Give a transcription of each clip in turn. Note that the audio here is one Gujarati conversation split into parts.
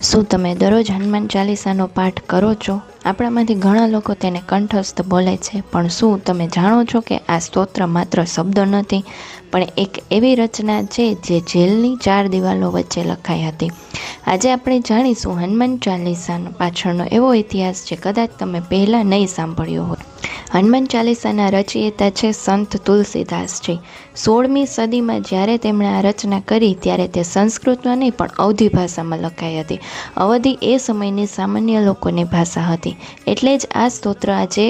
શું તમે દરરોજ હનુમાન ચાલીસાનો પાઠ કરો છો? આપણામાંથી ઘણા લોકો તેને કંઠસ્થ બોલે છે, પણ શું તમે જાણો છો કે આ સ્તોત્ર માત્ર શબ્દો નથી, પણ એક એવી રચના છે જે જેલની 4 દિવાલો વચ્ચે લખાઈ હતી. આજે આપણે જાણીશું હનુમાન ચાલીસાનો પાછળનો એવો ઇતિહાસ જે કદાચ તમે પહેલાં નહીં સાંભળ્યો હોય. હનુમાન ચાલીસાના રચયિતા છે સંત તુલસીદાસજી. 16મી સદીમાં જ્યારે તેમણે આ રચના કરી ત્યારે તે સંસ્કૃતમાં નહીં પણ અવધી ભાષામાં લખાઈ હતી. અવધી એ સમયની સામાન્ય લોકોની ભાષા હતી, એટલે જ આ સ્તોત્ર આજે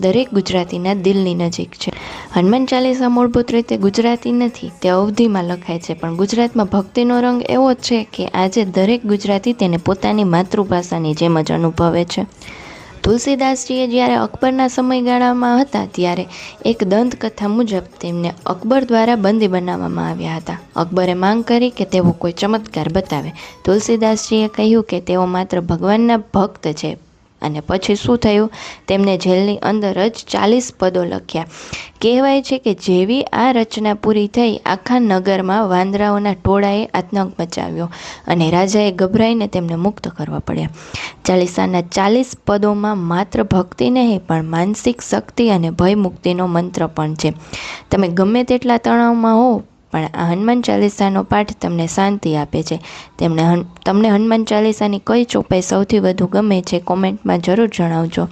દરેક ગુજરાતીના દિલની નજીક છે. હનુમાન ચાલીસા મૂળભૂત રીતે ગુજરાતી નથી, તે અવધીમાં લખાય છે, પણ ગુજરાતમાં ભક્તિનો રંગ એવો છે કે આજે દરેક ગુજરાતી તેને પોતાની માતૃભાષાની જેમ જ અનુભવે છે. તુલસીદાસજીએ જ્યારે અકબરના સમયગાળામાં હતા ત્યારે એક દંતકથા મુજબ તેમને અકબર દ્વારા બંદી બનાવવામાં આવ્યા હતા. અકબરે માંગ કરી કે તેઓ કોઈ ચમત્કાર બતાવે. તુલસીદાસજીએ કહ્યું કે તેઓ માત્ર ભગવાનના ભક્ત છે. અને પછી શું થયું? તેમને જેલની અંદર જ 40 પદો લખ્યા. કહેવાય છે કે જેવી આ રચના પૂરી થઈ, આખા નગરમાં વાંદરાઓના ટોળાએ આતંક મચાવ્યો અને રાજાએ ગભરાઈને તેમને મુક્ત કરવા પડ્યા. ચાલીસાના 40 પદોમાં માત્ર ભક્તિ નહીં પણ માનસિક શક્તિ અને ભય મુક્તિનો મંત્ર પણ છે. તમે ગમે તેટલા તણાવમાં હો, પણ આ હનુમાન ચાલીસાનો પાઠ તમને શાંતિ આપે છે. તમને હનુમાન ચાલીસાની કઈ ચોપાઈ સૌથી વધુ ગમે છે? કોમેન્ટમાં જરૂર જણાવજો.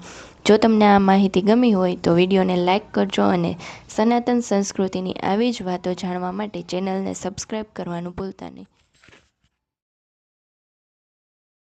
જો તમને આ માહિતી ગમી હોય તો વિડીયોને લાઇક કરજો અને સનાતન સંસ્કૃતિની આવી જ વાતો જાણવા માટે ચેનલને સબસ્ક્રાઈબ કરવાનું ભૂલતા નહીં.